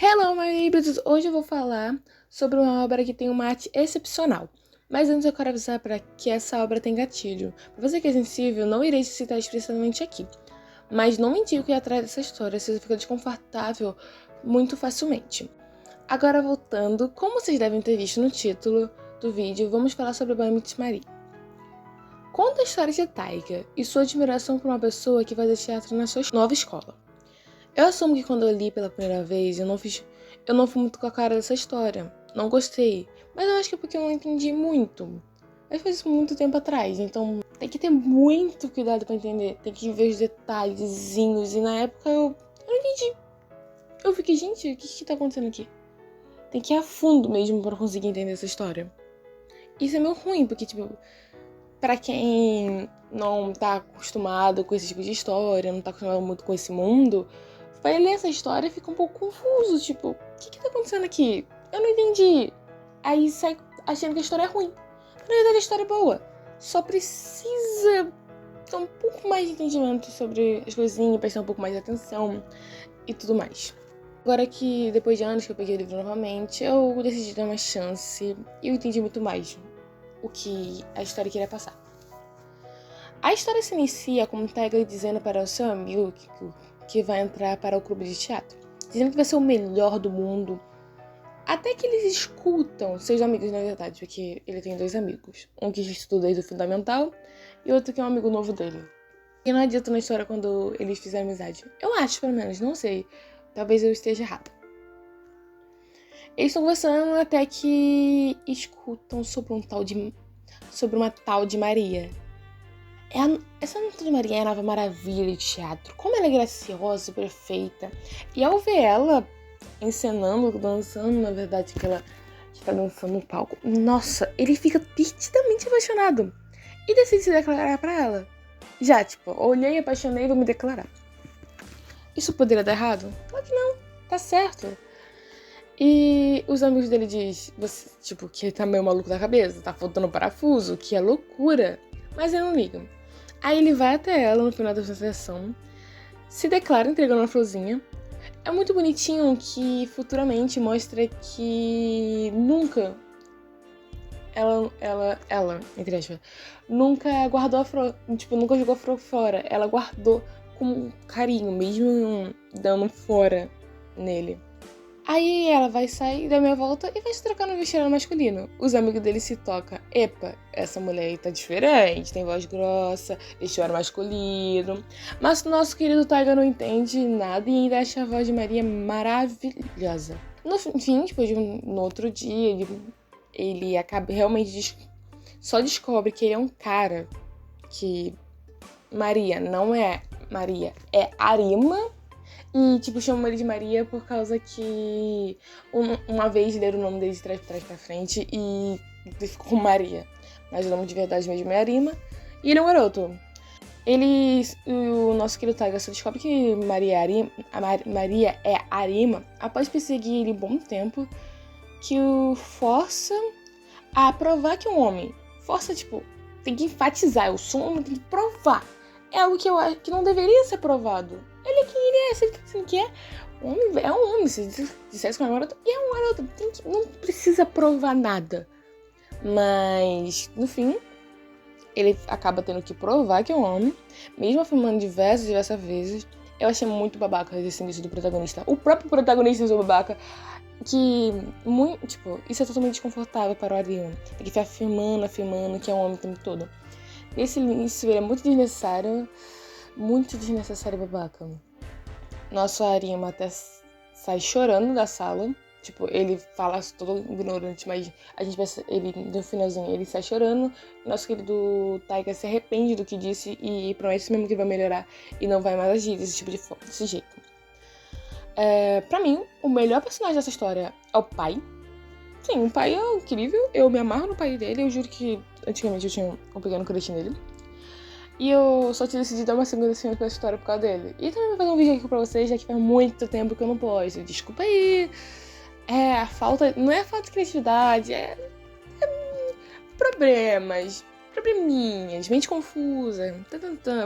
Hello, my neighbors! Hoje eu vou falar sobre uma obra que tem uma arte excepcional. Mas antes eu quero avisar para que essa obra tem gatilho. Para você que é sensível, não irei citar explicitamente aqui. Mas não me indico ir atrás dessa história, se você fica desconfortável muito facilmente. Agora voltando, como vocês devem ter visto no título do vídeo, vamos falar sobre Banho Miss-Marie. Conta a história de Taiga e sua admiração por uma pessoa que faz teatro na sua nova escola. Eu assumo que quando eu li pela primeira vez, eu não fui muito com a cara dessa história. Não gostei. Mas eu acho que é porque eu não entendi muito. Mas foi isso muito tempo atrás, então tem que ter muito cuidado pra entender. Tem que ver os detalhezinhos. E na época eu não entendi. Eu fiquei, gente, o que tá acontecendo aqui? Tem que ir a fundo mesmo pra conseguir entender essa história. Isso é meio ruim, porque, tipo, pra quem não tá acostumado com esse tipo de história, não tá acostumado muito com esse mundo, vai ler essa história e fica um pouco confuso, tipo, o que tá acontecendo aqui? Eu não entendi. Aí sai achando que a história é ruim. Na verdade, a história é boa. Só precisa ter um pouco mais de entendimento sobre as coisinhas, prestar um pouco mais de atenção e tudo mais. Agora que, depois de anos que eu peguei o livro novamente, eu decidi dar uma chance e eu entendi muito mais o que a história queria passar. A história se inicia com Taiga dizendo para o seu amigo que vai entrar para o clube de teatro, dizendo que vai ser o melhor do mundo. Até que eles escutam seus amigos, na verdade, porque ele tem dois amigos. Um que estudou desde o fundamental e outro que é um amigo novo dele. E não adianta na história quando eles fizeram amizade. Eu acho, pelo menos, não sei. Talvez eu esteja errada. Eles estão conversando até que escutam sobre uma tal de Maria. Essa tal de Maria é a nova maravilha de teatro. Como ela é graciosa e perfeita. E ao ver ela encenando, dançando, na verdade, que ela está dançando no palco, nossa, ele fica perdidamente apaixonado. E decide se declarar pra ela. Já, tipo, olhei, apaixonei e vou me declarar. Isso poderia dar errado? Claro que não, tá certo. E os amigos dele dizem, tipo, que ele tá meio maluco da cabeça, tá faltando parafuso, que é loucura. Mas ele não liga. Aí ele vai até ela no final da sessão, se declara entregando uma florzinha. É muito bonitinho que futuramente mostra que nunca ela, entre aspas, nunca guardou a flor, tipo, nunca jogou a flor fora. Ela guardou com carinho, mesmo dando fora nele. Aí ela vai sair da minha volta e vai se trocar no vestido masculino. Os amigos dele se tocam. Epa, essa mulher aí tá diferente, tem voz grossa, vestido masculino. Mas o nosso querido Taiga não entende nada e ainda acha a voz de Maria maravilhosa. No fim, depois no outro dia, ele acaba realmente só descobre que ele é um cara, que Maria não é Maria, é Arima. E, tipo, chamam ele de Maria por causa que uma vez leram o nome dele de trás pra frente e ficou Maria. Mas o nome de verdade mesmo é Arima. E ele é um garoto. O nosso querido Taiga só descobre que Maria é Arima após perseguir ele um bom tempo, que o força a provar que é um homem. Força, tipo, tem que enfatizar, eu sou um homem, tem que provar. É algo que eu acho que não deveria ser provado. Ele é quem ele é, se ele quer. Homem é um homem, se dissesse que é um garoto, e é um garoto. Não precisa provar nada. Mas, no fim, ele acaba tendo que provar que é um homem, mesmo afirmando diversas vezes. Eu achei muito babaca esse início do protagonista. O próprio protagonista é babaca, que, muito, tipo, isso é totalmente desconfortável para o Arion. Tem que ficar afirmando que é um homem o tempo todo. Esse início ele é muito desnecessário babaca. Nosso Arima até sai chorando da sala. Tipo, ele fala todo ignorante, mas a gente pensa, ele, no finalzinho, ele sai chorando. Nosso querido Taiga se arrepende do que disse e promete mesmo que vai melhorar e não vai mais agir desse jeito. Pra mim, o melhor personagem dessa história é o pai. Sim, o pai é incrível. Eu me amarro no pai dele. Eu juro que antigamente eu tinha um pequeno crush nele. E eu só decidi dar uma segunda chance pra história por causa dele. E também vou fazer um vídeo aqui pra vocês, já que faz muito tempo que eu não posto. Desculpa aí. Não é falta de criatividade, probleminhas, mente confusa.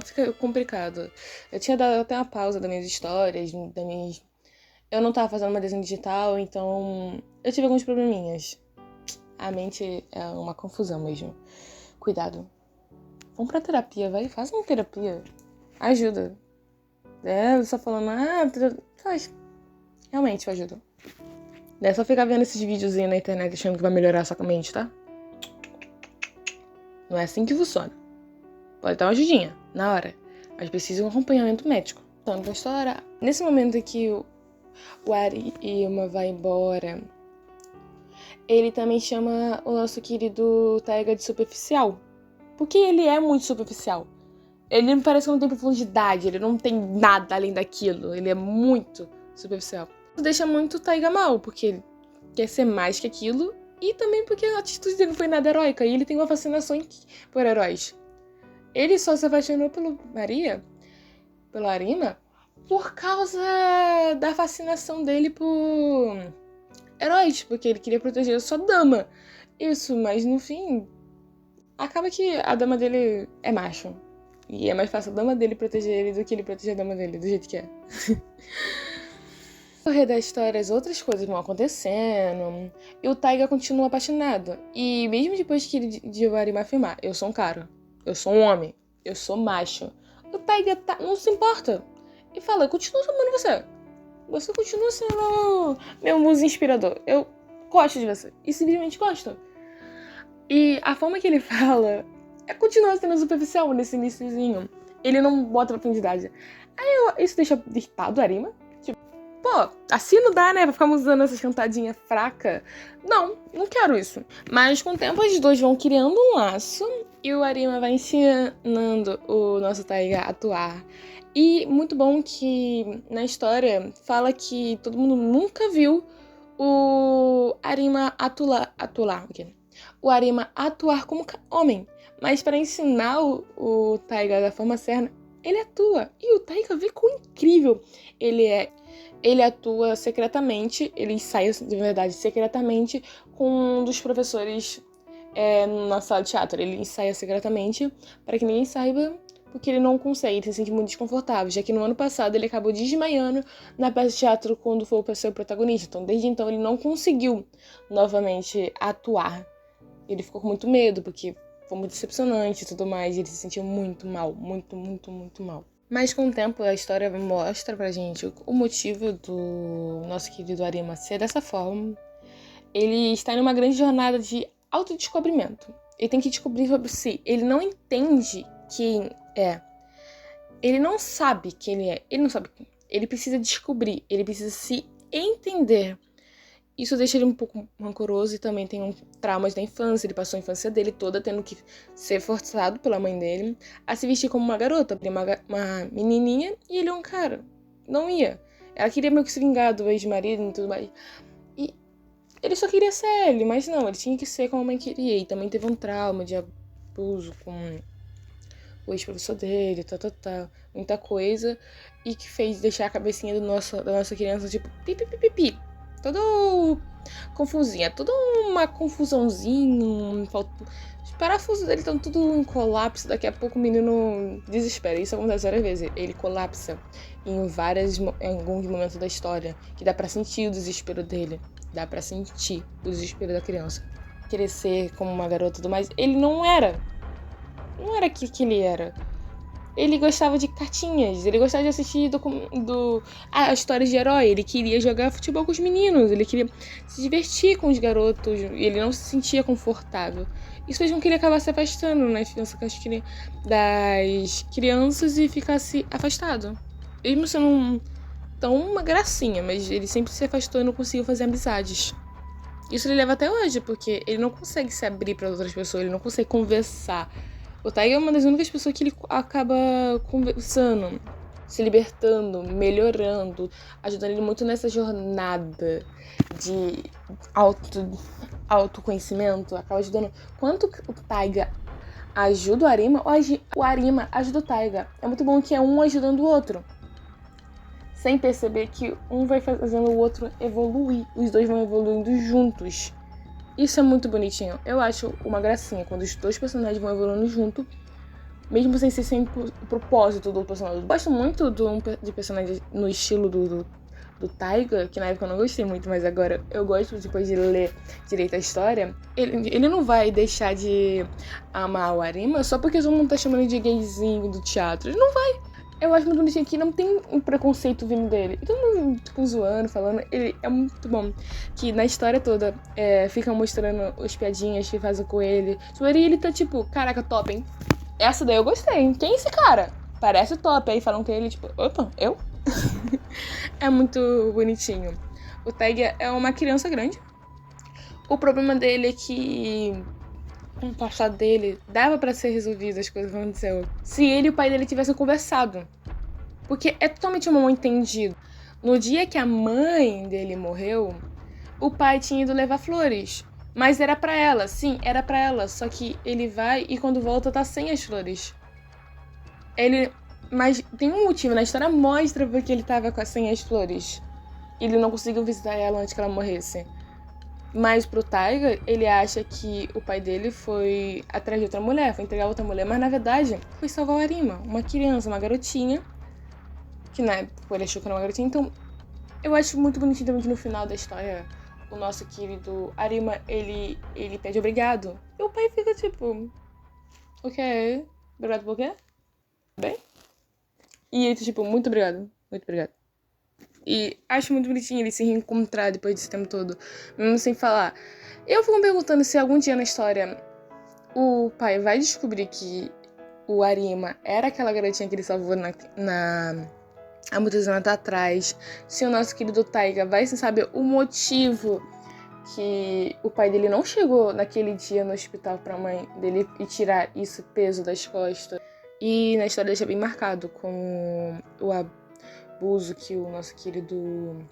Fica complicado. Eu tinha dado até uma pausa das minhas histórias, das minhas Eu não tava fazendo uma desenho digital, então eu tive alguns probleminhas. A mente é uma confusão mesmo. Cuidado. Vamos pra terapia, vai. Faz uma terapia. Ajuda. Só falando, faz. Realmente ajuda. Não é só ficar vendo esses videozinhos na internet achando que vai melhorar a sua mente, tá? Não é assim que funciona. Pode dar uma ajudinha, na hora. Mas precisa de um acompanhamento médico. Então, pra história, nesse momento em que o Arima vai embora, ele também chama o nosso querido Taiga de superficial. Porque ele é muito superficial. Ele me parece que não tem profundidade, ele não tem nada além daquilo. Ele é muito superficial. Isso deixa muito o Taiga mal, porque ele quer ser mais que aquilo. E também porque a atitude dele não foi nada heróica. E ele tem uma fascinação por heróis. Ele só se apaixonou pelo Arima, por causa da fascinação dele por heróis. Porque ele queria proteger a sua dama. Isso, mas no fim, acaba que a dama dele é macho. E é mais fácil a dama dele proteger ele do que ele proteger a dama dele, do jeito que é. No correr da história, as outras coisas vão acontecendo. E o Taiga continua apaixonado. E mesmo depois que ele de o Arima afirmar, eu sou um cara, eu sou um homem, eu sou macho, o Taiga não se importa. E fala, eu continuo amando você. Você continua sendo meu muso inspirador. Eu gosto de você. E simplesmente gosto. E a forma que ele fala continua sendo superficial nesse iniciozinho. Ele não bota profundidade. Isso deixa irritado o Arima. Tipo, pô, assim não dá, né? Pra ficar usando essas cantadinhas fracas. Não quero isso. Mas com o tempo os dois vão criando um laço. E o Arima vai ensinando o nosso Taiga a atuar. E muito bom que na história fala que todo mundo nunca viu o Arima atuar. O Arima atuar como homem. Mas para ensinar o Taiga da forma certa, ele atua. E o Taiga vê quão incrível ele atua secretamente, ele ensaia de verdade secretamente com um dos professores na sala de teatro. Ele ensaia secretamente para que ninguém saiba, porque ele não consegue, ele se sente muito desconfortável, já que no ano passado ele acabou desmaiando na peça de teatro quando foi o seu protagonista. Então, desde então, ele não conseguiu novamente atuar. Ele ficou com muito medo, porque foi muito decepcionante e tudo mais, e ele se sentiu muito mal, muito, muito, muito mal. Mas com o tempo a história mostra pra gente o motivo do nosso querido Arima ser dessa forma. Ele está em uma grande jornada de autodescobrimento. Ele tem que descobrir sobre si. Ele não entende quem é. Ele não sabe quem ele é. Ele não sabe quem. Ele precisa descobrir. Ele precisa se entender. Isso deixa ele um pouco rancoroso e também tem traumas da infância. Ele passou a infância dele toda tendo que ser forçado pela mãe dele a se vestir como uma garota, uma menininha, e ele é um cara. Não ia. Ela queria meio que se vingar do ex-marido e tudo mais. E ele só queria ser ele, mas não, ele tinha que ser como a mãe queria. E também teve um trauma de abuso com o ex-professor dele, muita coisa. E que fez deixar a cabecinha da nossa criança tipo pi. Todo confusinha, toda uma confusãozinha, os parafusos dele estão tudo em colapso, daqui a pouco o menino desespera. Isso acontece várias vezes, ele colapsa em alguns momentos da história, que dá pra sentir o desespero dele, dá pra sentir o desespero da criança. Querer ser como uma garota e tudo mais, ele não era que ele era. Ele gostava de cartinhas, ele gostava de assistir histórias de herói, ele queria jogar futebol com os meninos, ele queria se divertir com os garotos, e ele não se sentia confortável. Isso fez com que ele acabasse se afastando na infância das crianças e ficasse afastado. Mesmo sendo uma gracinha, mas ele sempre se afastou e não conseguiu fazer amizades. Isso ele leva até hoje, porque ele não consegue se abrir para outras pessoas, ele não consegue conversar. O Taiga é uma das únicas pessoas que ele acaba conversando, se libertando, melhorando, ajudando ele muito nessa jornada de autoconhecimento. Acaba ajudando. Quanto o Taiga ajuda o Arima, o Arima ajuda o Taiga. É muito bom que é um ajudando o outro, sem perceber que um vai fazendo o outro evoluir. Os dois vão evoluindo juntos. Isso é muito bonitinho. Eu acho uma gracinha quando os dois personagens vão evoluindo junto, mesmo sem ser sempre o propósito do personagem. Eu gosto muito de personagem no estilo do do Taiga, que na época eu não gostei muito, mas agora eu gosto depois de ler direito a história, ele não vai deixar de amar o Arima só porque todo mundo tá chamando ele de gayzinho do teatro. Ele não vai. Eu acho muito bonitinho que não tem um preconceito vindo dele. E todo mundo, tipo, zoando, falando. Ele é muito bom. Que na história toda, ficam mostrando as piadinhas que fazem com ele. Tipo, ele tá tipo, caraca, top, hein? Essa daí eu gostei, hein? Quem é esse cara? Parece top. Aí falam que ele, tipo, opa, eu? É muito bonitinho. O Taiga é uma criança grande. O problema dele é que o passado dele dava pra ser resolvido as coisas que aconteceram se ele e o pai dele tivessem conversado. Porque é totalmente um mal entendido. No dia que a mãe dele morreu, o pai tinha ido levar flores. Mas era pra ela, sim, era pra ela. Só que ele vai e quando volta tá sem as flores. Mas tem um motivo, na história mostra porque ele tava sem as flores. Ele não conseguiu visitar ela antes que ela morresse. Mas pro Taiga, ele acha que o pai dele foi atrás de outra mulher, foi entregar outra mulher. Mas na verdade, foi salvar o Arima, uma criança, uma garotinha. Que na época ele achou que era uma garotinha. Então, eu acho muito bonitinho também que no final da história, o nosso querido Arima, ele pede obrigado. E o pai fica tipo, ok, obrigado por quê? Bem? E ele tipo, muito obrigado, muito obrigado. E acho muito bonitinho ele se reencontrar depois desse tempo todo, mesmo sem falar. Eu fico me perguntando se algum dia na história o pai vai descobrir que o Arima era aquela garotinha que ele salvou há muitos anos atrás. Se o nosso querido Taiga vai saber o motivo que o pai dele não chegou naquele dia no hospital pra mãe dele e tirar esse peso das costas. E na história deixa bem marcado com o abuso que o nosso querido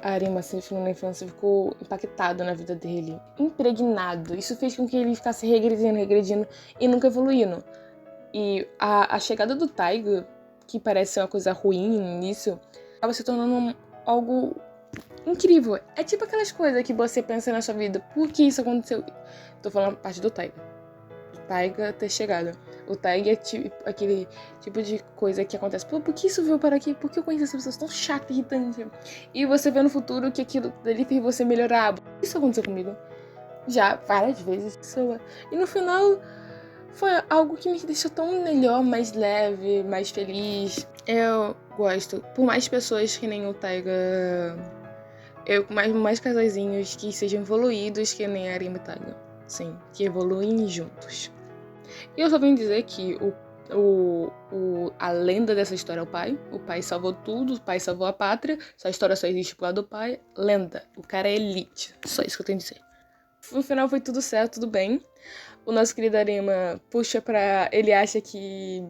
Arima sofreu na infância, ficou impactado na vida dele, impregnado. Isso fez com que ele ficasse regredindo e nunca evoluindo. E a chegada do Taiga, que parece ser uma coisa ruim no início, acaba se tornando algo incrível. É tipo aquelas coisas que você pensa na sua vida, por que isso aconteceu? Tô falando a parte do Taiga. O Taiga ter chegado. O Taiga é aquele tipo de coisa que acontece. Pô, por que isso veio para aqui? Por que eu conheço essas pessoas tão chatas, irritantes? E você vê no futuro que aquilo dali fez você melhorar. Isso aconteceu comigo. Já várias vezes. E no final foi algo que me deixou tão melhor, mais leve, mais feliz. Eu gosto. Por mais pessoas que nem o Taiga, mais casaizinhos que sejam evoluídos que nem a Arima e Taiga. Sim, que evoluem juntos. E eu só venho dizer que a lenda dessa história é o pai. O pai salvou tudo, o pai salvou a pátria. Essa história só existe por lado do pai. Lenda. O cara é elite. Só isso que eu tenho a dizer. No final foi tudo certo, tudo bem. O nosso querido Arima ele acha que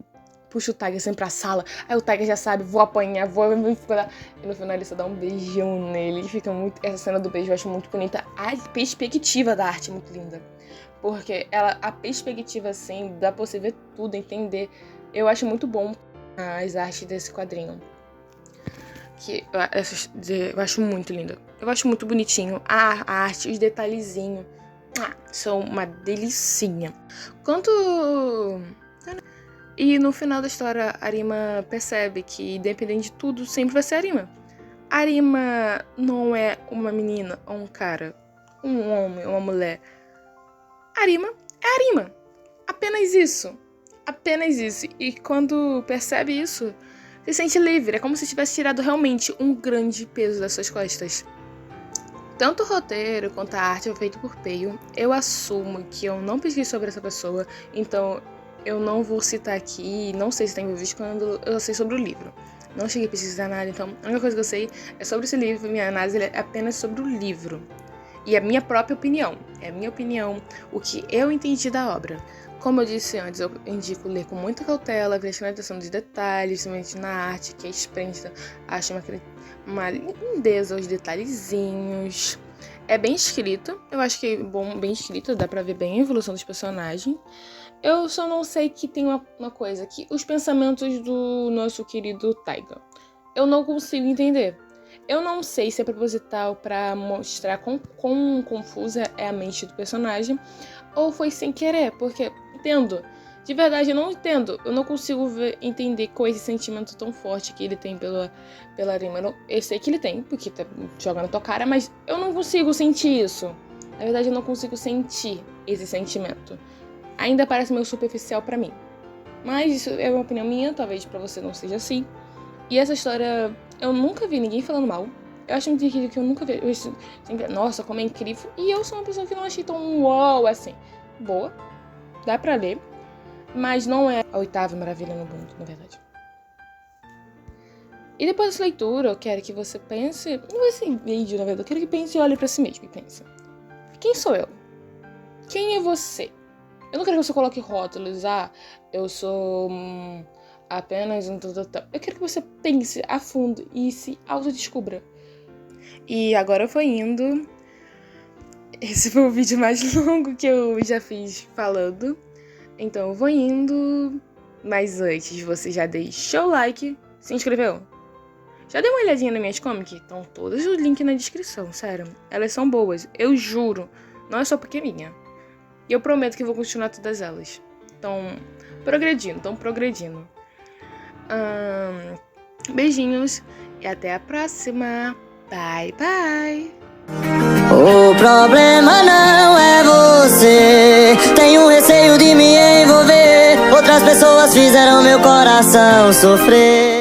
puxa o Taiga sempre pra sala. Aí o Taiga já sabe, vou apanhar, vou. E no final ele só dá um beijão nele. E fica muito. Essa cena do beijo eu acho muito bonita. A perspectiva da arte é muito linda. Porque a perspectiva, assim, dá pra você ver tudo, entender. Eu acho muito bom as artes desse quadrinho. Eu acho muito lindo. Eu acho muito bonitinho. A arte, os detalhezinhos. São uma delicinha. E no final da história, a Arima percebe que, independente de tudo, sempre vai ser a Arima. A Arima não é uma menina ou um cara, um homem ou uma mulher. Arima é Arima. Apenas isso. Apenas isso. E quando percebe isso, se sente livre. É como se tivesse tirado realmente um grande peso das suas costas. Tanto o roteiro quanto a arte foi feito por Peio. Eu assumo que eu não pesquisei sobre essa pessoa, então eu não vou citar aqui, não sei se está envolvido quando eu sei sobre o livro. Não cheguei a pesquisar nada, então a única coisa que eu sei é sobre esse livro. Minha análise é apenas sobre o livro. E a minha própria opinião. É a minha opinião, o que eu entendi da obra. Como eu disse antes, eu indico ler com muita cautela, prestando atenção nos detalhes, principalmente na arte, que é expressa, acho uma lindeza aos detalhezinhos. É bem escrito, eu acho que é bem escrito, dá pra ver bem a evolução dos personagens. Eu só não sei que tem uma coisa, que os pensamentos do nosso querido Taiga. Eu não consigo entender. Eu não sei se é proposital pra mostrar quão confusa é a mente do personagem, ou foi sem querer, porque, entendo, De verdade, eu não entendo. Eu não consigo entender qual é esse sentimento tão forte que ele tem pela Rima. Eu sei que ele tem, porque tá jogando na tua cara, mas eu não consigo sentir isso. Na verdade, eu não consigo sentir esse sentimento. Ainda parece meio superficial pra mim. Mas isso é uma opinião minha, talvez pra você não seja assim. E essa história, eu nunca vi ninguém falando mal. Eu acho muito incrível que eu nunca vi. Nossa, como é incrível. E eu sou uma pessoa que não achei tão uau assim. Boa, dá pra ler. Mas não é a 8ª maravilha no mundo, na verdade. E depois dessa leitura, eu quero que você pense... Nesse vídeo, na verdade, eu quero que pense e olhe pra si mesmo e pense. Quem sou eu? Quem é você? Eu não quero que você coloque rótulos. Eu sou apenas um... Eu quero que você pense a fundo e se autodescubra. E agora foi indo. Esse foi o vídeo mais longo que eu já fiz falando. Então eu vou indo. Mas antes, você já deixou o like, se inscreveu? Já deu uma olhadinha nas minhas comics? Estão todos os links na descrição, sério. Elas são boas, eu juro. Não é só porque é minha. E eu prometo que vou continuar todas elas. Estão progredindo. Beijinhos e até a próxima. Bye, bye. O problema não é você. Tenho receio de me envolver. Outras pessoas fizeram meu coração sofrer.